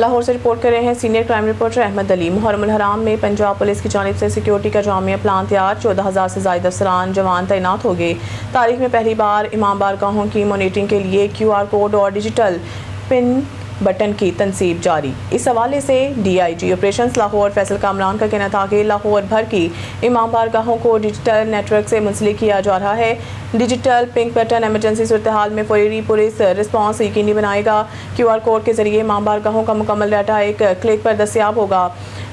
لاہور سے رپورٹ کر رہے ہیں سینئر کرائم رپورٹر احمد علی۔ محرم الحرام میں پنجاب پولیس کی جانب سے سیکیورٹی کا جامع پلان تیار، 14,000 سے زائد افسران جوان تعینات ہو گئے۔ تاریخ میں پہلی بار امام بارگاہوں کی مانیٹرنگ کے لیے QR کوڈ اور ڈیجیٹل پن بٹن کی تنصیب جاری۔ اس حوالے سے DIG آپریشنز لاہور فیصل کامران کا کہنا تھا کہ لاہور بھر کی امام بارگاہوں کو ڈیجیٹل نیٹ ورک سے منسلک کیا جا رہا ہے۔ ڈیجیٹل پنک بٹن ایمرجنسی صورتحال میں فوری پولیس رسپانس یقینی بنائے گا۔ QR کوڈ کے ذریعے امام بارگاہوں کا مکمل ڈیٹا ایک کلک پر دستیاب ہوگا۔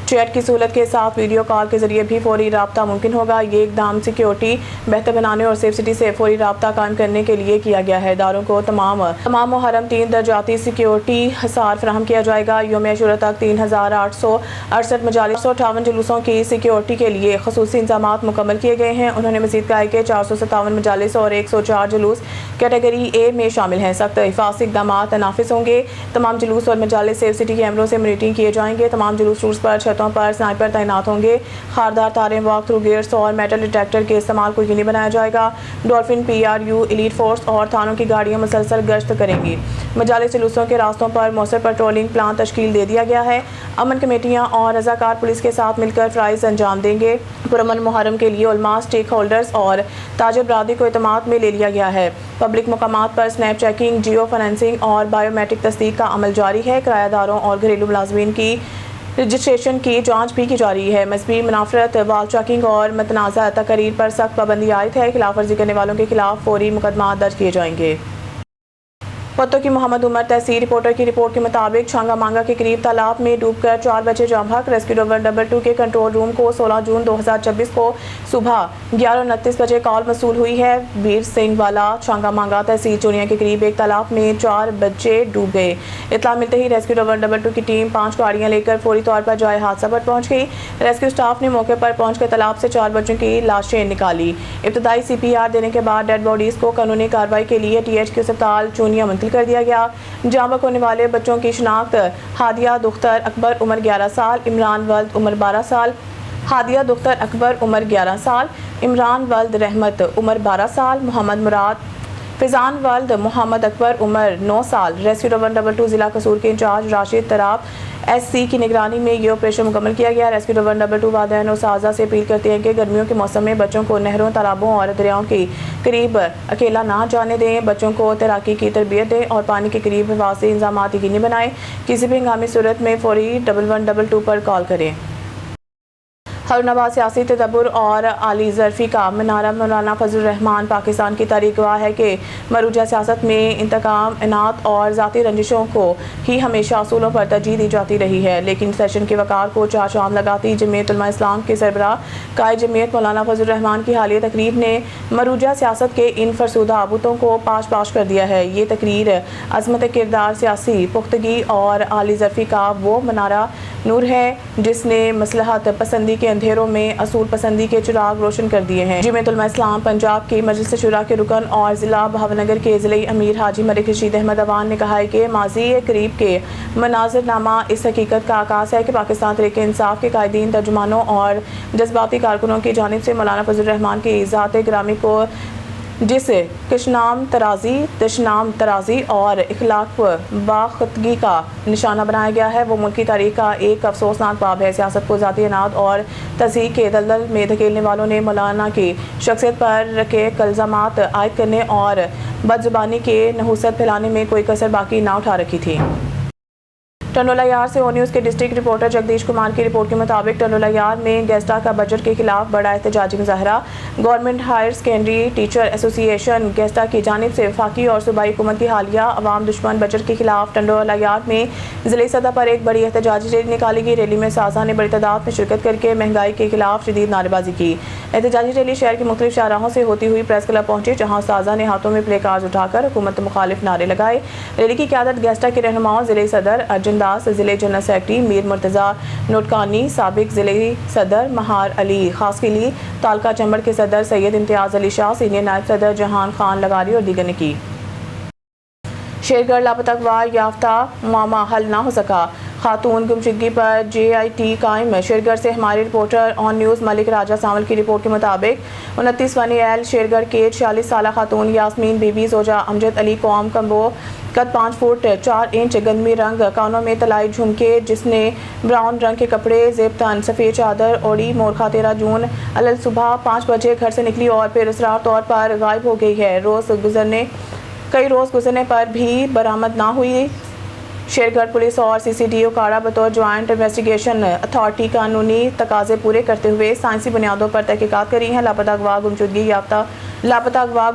چیٹ کی سہولت کے ساتھ ویڈیو کال کے ذریعے بھی فوری رابطہ ممکن ہوگا۔ یہ اقدام سیکیورٹی بہتر بنانے اور سیف سٹی سے فوری رابطہ قائم کرنے کے لیے کیا گیا ہے۔ اداروں کو تمام محرم 3 درجاتی سیکیورٹی حصار فراہم کیا جائے گا۔ یوم عاشورہ تک 3,868 مجالس 158 جلوسوں کی سیکیورٹی کے لیے خصوصی انتظامات مکمل کیے گئے ہیں۔ انہوں نے مزید کہا کہ 457 مجالس اور 104 جلوس کیٹیگری A میں شامل ہیں۔ سخت حفاظتی اقدامات نافذ ہوں گے۔ تمام جلوس اور مجالس سیف سٹی کیمروں سے مانیٹرنگ کیے جائیں گے۔ تمام جلوس روٹس پر چھتوں پر سنائپر تعینات ہوں گے۔ خاردار تاریں، واک تھرو گیٹس اور میٹل ڈیٹیکٹر کے استعمال کو یقینی بنایا جائے گا۔ ڈولفن PRU ایلیٹ فورس اور تھانوں کی گاڑیاں مسلسل گشت کریں گی۔ مجالس جلوسوں کے راستوں پر مؤثر پیٹرولنگ پلان تشکیل دے دیا گیا ہے۔ امن کمیٹیاں اور رضاکار پولیس کے ساتھ مل کر فرائض انجام دیں گے۔ پرامن محرم کے لیے علماء، اسٹیک ہولڈرز اور تاجر برادری کو اعتماد میں لے لیا گیا ہے۔ پبلک مقامات پر سنیپ چیکنگ، جیو فنانسنگ اور بائیو میٹرک تصدیق کا عمل جاری ہے۔ کرایہ داروں اور گھریلو ملازمین کی رجسٹریشن کی جانچ بھی کی جا رہی ہے۔ مذہبی منافرت، وال چیکنگ اور متنازع تقاریر پر سخت پابندی عائد ہے۔ خلاف ورزی کرنے والوں کے خلاف فوری مقدمات درج کیے جائیں گے۔ پتو کی محمد عمر تحصیل رپورٹر کی رپورٹ کے مطابق چھانگا مانگا کے قریب تالاب میں ڈوب کر 4 بچے جاں بحق۔ ریسکیو ڈبل 22 کے کنٹرول روم کو 16 جون 2026 کو صبح 11:29 بجے کال موصول ہوئی ہے۔ ویر سنگھ والا چھانگا مانگا تحصیل چونیا کے قریب ایک تالاب میں 4 بچے ڈوب گئے۔ اطلاع ملتے ہی ریسکیو ڈبل 22 کی ٹیم 5 گاڑیاں لے کر فوری طور پر جائے حادثہ پر پہنچ گئی۔ ریسکیو سٹاف نے موقع پر پہنچ کر تالاب سے 4 بچوں کی لاشیں نکالی۔ ابتدائی CPR دینے کے بعد ڈیڈ باڈیز کو قانونی کارروائی کے لیے THQ اسپتال چونیا منتقل کر دیا گیا۔ جاں بحق ہونے والے بچوں کی شناخت ہادیہ دختر اکبر عمر 11 سال، عمران ولد عمر 12 سال، ہادیہ دختر اکبر عمر 11 سال، عمران ولد رحمت عمر 12 سال، محمد مراد فیضان ولد محمد اکبر عمر 9 سال۔ ریسکیو ڈبل 22 ضلع قصور کے انچارج راشد طراب SC کی نگرانی میں یہ آپریشن مکمل کیا گیا۔ ریسکیو ڈبل 22 والدین اور اساتذہ سے اپیل کرتے ہیں کہ گرمیوں کے موسم میں بچوں کو نہروں، تالابوں اور دریاؤں کے قریب اکیلا نہ جانے دیں۔ بچوں کو تیراکی کی تربیت دیں اور پانی کے قریب حفاظتی انتظامات یقینی بنائیں۔ کسی بھی ہنگامی صورت میں فوری 1122 پر کال کریں۔ ہارون آباد سیاسی تدبر اور عالی ظرفی کا منارہ مولانا فضل الرحمان پاکستان کی تاریخ گواہ ہے کہ مروجہ سیاست میں انتقام، انات اور ذاتی رنجشوں کو ہی ہمیشہ اصولوں پر ترجیح دی جاتی رہی ہے، لیکن سیشن کے وقار کو چار چاند لگاتی جمعیت علماء اسلام کے سربراہ قائد جمعیت مولانا فضل الرحمان کی حالیہ تقریر نے مروجہ سیاست کے ان فرسودہ بتوں کو پاش پاش کر دیا ہے۔ یہ تقریر عظمت کردار، سیاسی پختگی اور عالی ظرفی کا وہ منارہ نور ہے جس نے مصلحت پسندی کے اندھیروں میں اصول پسندی کے چراغ روشن کر دیے ہیں۔ جمعیت علماء اسلام پنجاب کی مجلس شورا کے رکن اور ضلع بہاونگر کے ضلعی امیر حاجی ملک رشید احمد اوان نے کہا ہے کہ ماضی قریب کے مناظر نامہ اس حقیقت کا عکاس ہے کہ پاکستان تحریک انصاف کے قائدین، ترجمانوں اور جذباتی کارکنوں کی جانب سے مولانا فضل الرحمان کی ذات گرامی کو جس کشنام ترازی اور اخلاق و باختگی کا نشانہ بنایا گیا ہے، وہ ملکی تاریخ کا ایک افسوسناک باب ہے۔ سیاست کو ذاتی اناد اور تضحیک کے دلدل میں دھکیلنے والوں نے مولانا کی شخصیت پر رقیق الزامات عائد کرنے اور بدزبانی کے نحوست پھیلانے میں کوئی کسر باقی نہ اٹھا رکھی تھی۔ ٹنڈولا یار سے او نیوز کے ڈسٹرکٹ رپورٹر جگدیش کمار کی رپورٹ کے مطابق ٹنڈولا یار میں گیسٹا کا بجٹ کے خلاف بڑا احتجاجی مظاہرہ۔ گورنمنٹ ہائر سیکنڈری ٹیچر ایسوسی ایشن گیسٹا کی جانب سے وفاقی اور صوبائی حکومت کی حالیہ عوام دشمن بجٹ کے خلاف ٹنڈولا یار میں ضلعی سطح پر ایک بڑی احتجاجی ریلی نکالی گئی۔ ریلی میں سازا نے بڑی تعداد میں شرکت کر کے مہنگائی کے خلاف شدید نعرے بازی کی۔ احتجاجی ریلی شہر کے مختلف شاہراہوں سے ہوتی ہوئی پریس کلب پہنچی، جہاں سازا نے ہاتھوں میں پلے کارڈز اٹھا کر حکومت مخالف نعرے لگائے۔ ریلی کی قیادت گیسٹا کے رہنماؤں ضلعی صدر ارجن داس، ضلعی جنرل سیکرٹری میر مرتضیٰ نوٹکانی، سابق ضلعی صدر مہار علی خاصقلی، تالکہ چمبڑ کے صدر سید امتیاز علی شاہ، سینئر نائب صدر جہان خان لغاری اور دیگر نے کی۔ شیرگڑھ لاپتہ اغوا یافتہ معمہ حل نہ ہو سکا۔ خاتون گمشدگی پر JIT قائم. شیرگڑھ سے ہمارے رپورٹر آن نیوز ملک راجہ سانول کی رپورٹ کے مطابق 29 ونی ایل شیرگڑھ کے 46 سالہ خاتون یاسمین بی بی زوجہ امجد علی قوم کمبو قد 5 فٹ 4 انچ گندمی رنگ کانوں میں طلائی جھمکے جس نے براؤن رنگ کے کپڑے زیب تن سفید چادر اوڑی مورخہ 13 جون علل صبح 5 بجے گھر سے نکلی اور پھر اسرار طور پر غائب ہو گئی ہے. کئی روز گزرنے پر بھی برآمد نہ ہوئی. شیرگڑھ پولیس اور CCDO کاڑا بطور جوائنٹ انویسٹیگیشن اتھارٹی قانونی تقاضے پورے کرتے ہوئے سائنسی بنیادوں پر تحقیقات کری ہیں. لاپتہ اغوا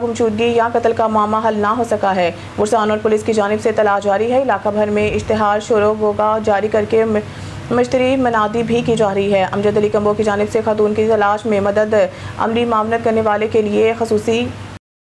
گمشدگی یا قتل کا معاملہ حل نہ ہو سکا ہے. ورسان اور پولیس کی جانب سے اطلاع جاری ہے. علاقہ بھر میں اشتہار شروع ہوگا جاری کر کے مشتری منادی بھی کی جا رہی ہے. امجد علی کمبو کی جانب سے خاتون کی تلاش میں مدد عملی معاونت کرنے والے کے لیے خصوصی.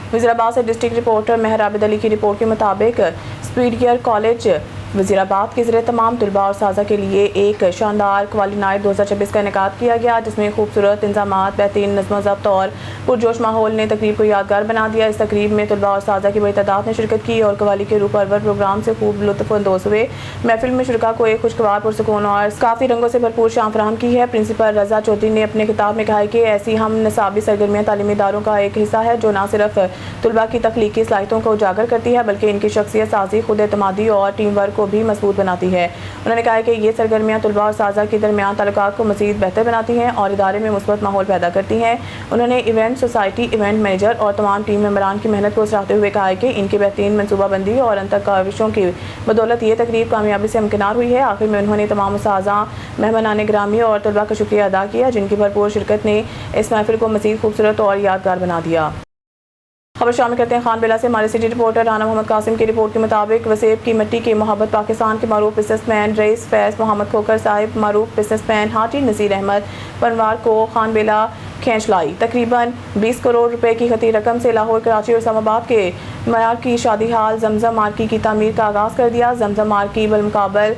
وزیرآباد سے ڈسٹرکٹ رپورٹر مہر عابد علی کی رپورٹ کے مطابق اسپیڈ کالج وزیرآباد کے ذریعے تمام طلباء اور اساتذہ کے لیے ایک شاندار قوالی نائٹ 2026 کا انعقاد کیا گیا جس میں خوبصورت انتظامات بہترین نظم و ضبط اور پرجوش ماحول نے تقریب کو یادگار بنا دیا. اس تقریب میں طلباء اور اساتذہ کی بڑی تعداد نے شرکت کی اور قوالی کے روح پرور پروگرام سے خوب لطف اندوز ہوئے. محفل میں شرکاء کو ایک خوشگوار پرسکون اور کافی رنگوں سے بھرپور شام فراہم کی ہے. پرنسپل رضا چودھری نے اپنے خطاب میں کہا کہ ایسی ہم نصابی سرگرمیاں تعلیمی اداروں کا ایک حصہ ہے جو نہ صرف طلباء کی تخلیقی صلاحیتوں کو اجاگر کرتی ہے بلکہ ان کی شخصیت سازی خود اعتمادی اور ٹیم ورک کو بھی مضبوط بناتی ہے. انہوں نے کہا کہ یہ سرگرمیاں طلباء اور اساتذہ کے درمیان تعلقات کو مزید بہتر بناتی ہیں اور ادارے میں مثبت ماحول پیدا کرتی ہیں. انہوں نے ایونٹ سوسائٹی ایونٹ مینیجر اور تمام ٹیم ممبران کی محنت کو سراہتے ہوئے کہا کہ ان کی بہترین منصوبہ بندی اور انتر کاوشوں کی بدولت یہ تقریب کامیابی سے ممکنار ہوئی ہے. آخر میں انہوں نے تمام اساتذہ مہمانان گرامی اور طلباء کا شکریہ ادا کیا جن کی بھرپور شرکت نے اس محفل کو مزید خوبصورت اور یادگار بنا دیا. خبر شامل کرتے ہیں خان بیلا سے. ہمارے سٹی رپورٹر رانا محمد قاسم کی رپورٹ کے مطابق وسیب کی مٹی کی محبت پاکستان کے معروف بزنس مین رئیس فیض محمد کھوکھر صاحب معروف بزنس مین حاجی نذیر احمد پنوار کو خان بیلا کھینچ لائی. تقریباً 20 کروڑ روپے کی خطی رقم سے لاہور کراچی اور اسلام آباد کے معیار کی شادی ہال زمزم مارکی کی تعمیر کا آغاز کر دیا. زمزم مارکی بالمقابل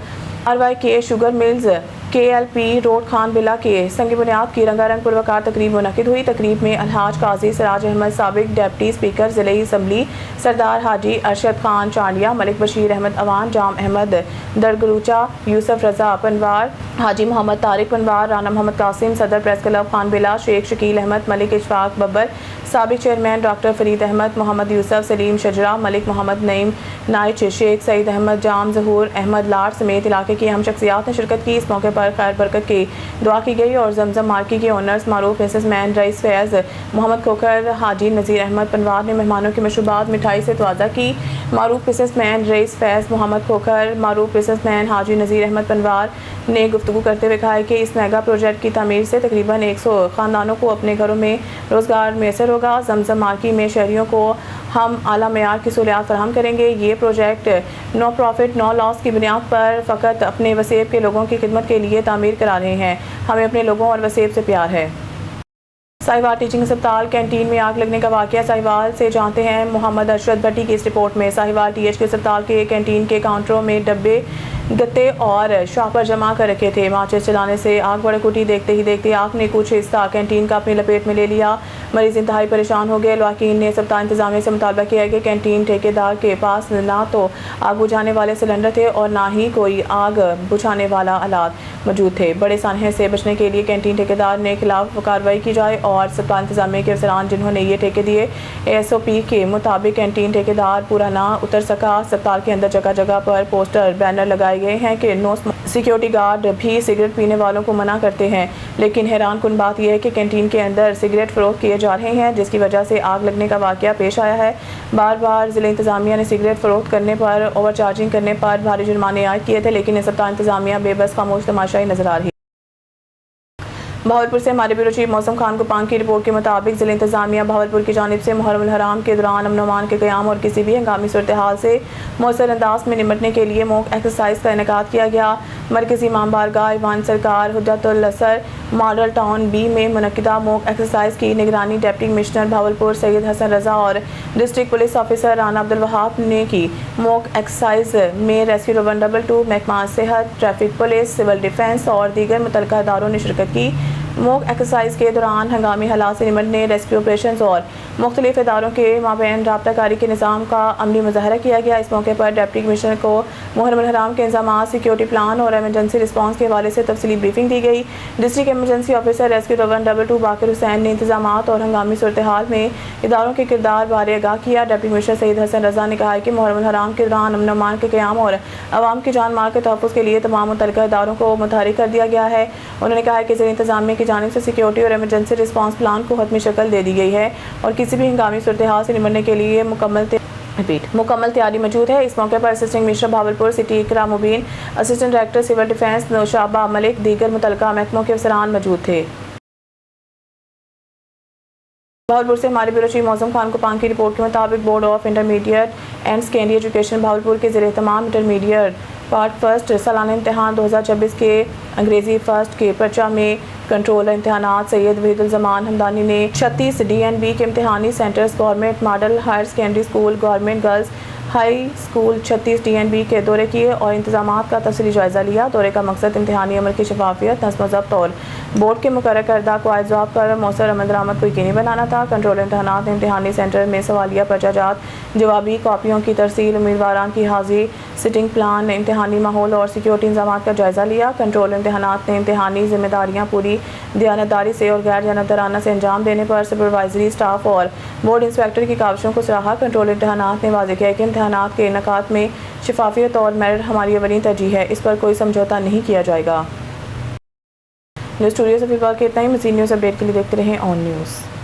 RYK sugar mills KLP road Khan Bela کے سنگ بنیاد کی رنگا رنگ پروکار تقریب منعقد ہوئی. تقریب میں الحاج قاضی سراج احمد سابق ڈپٹی اسپیکر ضلعی اسمبلی سردار حاجی ارشد خان چانڈیا ملک بشیر احمد اوان جام احمد درگروچا یوسف رضا پنوار حاجی محمد طارق پنوار رانا محمد قاسم صدر پریس کلب خان بیلا شیخ شکیل احمد ملک اشفاق ببر سابق چیئرمین ڈاکٹر فرید احمد محمد یوسف سلیم شجرا ملک محمد نعیم نائچ شیخ سعید احمد جام ظہور احمد لاٹ سمیت علاقے کی اہم شخصیات نے شرکت کی. اس موقع پر خیر برکت کی دعا کی گئی اور زمزم مارکی کے اونرز معروف بزنس مین رئیس فیض محمد کھوکھر حاجی نذیر احمد پنوار نے مہمانوں کی مشروبات مٹھائی سے توازہ کی. معروف بزنس مین رئیس فیض محمد کھوکھر معروف بزنس مین حاجی نذیر احمد پنوار نے گفتگو کرتے ہوئے کہا کہ اس میگا پروجیکٹ کی تعمیر سے تقریباً 100 خاندانوں کو اپنے گھروں میں روزگار میسر ہوگا. زمزم مارکی میں شہریوں کو ہم اعلیٰ معیار کی سہولیات فراہم کریں گے. یہ پروجیکٹ نو پروفٹ نو لاس کی بنیاد پر فقط اپنے وسیب کے لوگوں کی خدمت کے لیے تعمیر کرا رہے ہیں. ہمیں اپنے لوگوں اور وسیب سے پیار ہے. ساہیوال ٹیچنگ اسپتال کینٹین میں آگ لگنے کا واقعہ. ساہیوال سے جانتے ہیں محمد ارشد بھٹی کی اس رپورٹ میں. ساہیوال THK اسپتال کے کینٹین کے کاؤنٹروں میں ڈبے گتے اور شاپر جمع کر رکھے تھے. ماچس چلانے سے آگ بڑک اٹھی. دیکھتے ہی دیکھتے آگ نے کچھ حصہ کینٹین کا اپنی لپیٹ میں لے لیا. مریض انتہائی پریشان ہو گئے. لواحقین نے اسپتال انتظامیہ سے مطالبہ کیا کہ کینٹین ٹھیکیدار کے پاس نہ تو آگ بجھانے والے سلنڈر تھے اور نہ ہی کوئی آگ بجھانے والا آلات موجود تھے. بڑے سانحے سے بچنے کے لیے کینٹین ٹھیکیدار نے خلاف کارروائی کی جائے اور اسپتال انتظامیہ کے افسران جنہوں نے یہ ٹھیکے دیے SOP کے مطابق کینٹین ٹھیکیدار پورا نہ اتر سکا. اسپتال کے اندر جگہ جگہ پر پوسٹر بینر لگائے گئے ہیں کہ نو سیکیورٹی گارڈ بھی سگریٹ پینے والوں کو منع کرتے ہیں لیکن حیران کن بات یہ ہے کہ کینٹین کے اندر سگریٹ فروخت کیے جا رہے ہیں جس کی وجہ سے آگ لگنے کا واقعہ پیش آیا ہے. بار بار ضلع انتظامیہ نے سگریٹ فروخت کرنے پر اوور چارجنگ کرنے پر بھاری جرمانے عائد کیے تھے لیکن اسپتال انتظامیہ بے بس خاموش تماشائی نظر آ رہی. بہاولپور سے ہمارے بیورو چیف موسم خان گوپانگ کی رپورٹ کے مطابق ضلع انتظامیہ بہاولپور کی جانب سے محرم الحرام کے دوران امن و امان کے قیام اور کسی بھی ہنگامی صورتحال سے مؤثر انداز میں نمٹنے کے لیے موک ایکسرسائز کا انعقاد کیا گیا. مرکزی امام بارگاہ ایوان سرکار حجت الاسر ماڈل ٹاؤن B میں منعقدہ موک ایکسرسائز کی نگرانی ڈپٹی کمشنر بہاولپور سید حسن رضا اور district police officer Rana Abdul Wahab نے کی. موک ایکسرسائز میں ریسکیو 122 محکمہ صحت ٹریفک پولیس سول ڈیفنس اور دیگر متعلقہ اداروں نے شرکت کی. موک ایکسرسائز کے دوران ہنگامی حالات سے نمٹنے، ریسکیو آپریشنز اور مختلف اداروں کے مابین رابطہ کاری کے نظام کا عملی مظاہرہ کیا گیا۔ اس موقع پر ڈپٹی کمشنر کو محرم الحرام کے انتظامات، سیکیورٹی پلان اور ایمرجنسی رسپانس کے حوالے سے تفصیلی بریفنگ دی گئی۔ District emergency officer rescue 122 Baqir Hussain نے انتظامات اور ہنگامی صورتحال میں اداروں کے کردار بارے آگاہ کیا۔ ڈپٹی کمشنر سید حسن رضا نے کہا کہ محرم الحرام کے دوران امن و امان کے قیام اور عوام کی جان مال کے تحفظ کے لیے تمام متعلقہ اداروں کو متحرک کر دیا گیا ہے۔ انہوں نے کہا کہ زیر انتظامیہ کی جانب سے سیکیورٹی اور ایمرجنسی رسپانس پلان کو حتمی شکل دے دی گئی ہے اور کسی بھی ہنگامی صورتحال سے نمٹنے کے لیے مکمل تیاری موجود ہے۔ اس موقع پر اسسٹنٹ کمشنر بہاولپور سٹی اقرا مبین، اسسٹنٹ ڈائریکٹر سول ڈیفنس نوشابہ ملک، دیگر متعلقہ محکموں کے افسران موجود تھے۔ بہاولپور سے ہمارے بیورو چیف معظم خان کوپان کی رپورٹ کے مطابق board of intermediate and secondary education Bahawalpur کے زیر اہتمام انٹرمیڈیٹ پارٹ فرسٹ سالانہ امتحان 2026 کے انگریزی فرسٹ کے پرچہ میں کنٹرولر امتحانات سید وحید الزمان ہمدانی نے 36 DNB کے امتحانی centres, government model higher secondary school, government girls high school 36 DNB کے دورے کیے اور انتظامات کا تفصیلی جائزہ لیا۔ دورے کا مقصد امتحانی عمل کی شفافیت، نظم و ضبط اور بورڈ کے مقرر کردہ قواعد ضوابط پر مؤثر عمل درآمد کو یقینی بنانا تھا۔ کنٹرولر امتحانات نے امتحانی سینٹر میں سوالیہ پرچہ جات، جوابی کاپیوں کی ترسیل، امیدواران کی حاضری، سٹنگ پلان، امتحانی ماحول اور سیکیورٹی انتظامات کا جائزہ لیا۔ کنٹرولر امتحانات نے امتحانی ذمہ داریاں پوری دیانتداری سے اور غیر جانبدارانہ سے انجام دینے پر سپروائزری اسٹاف اور بورڈ انسپیکٹر کی کاوشوں کو سراہا۔ کنٹرولر امتحانات نے واضح کیا کہ امتحانات کے انعقاد میں شفافیت اور میرٹ ہماری اولین ترجیح ہے، اس پر کوئی سمجھوتہ نہیں کیا جائے گا۔ نیوز اسٹوڈیو سے فی الوقت اتنا ہی۔ مزید نیوز اپڈیٹ کے لیے دیکھتے رہیں آن نیوز۔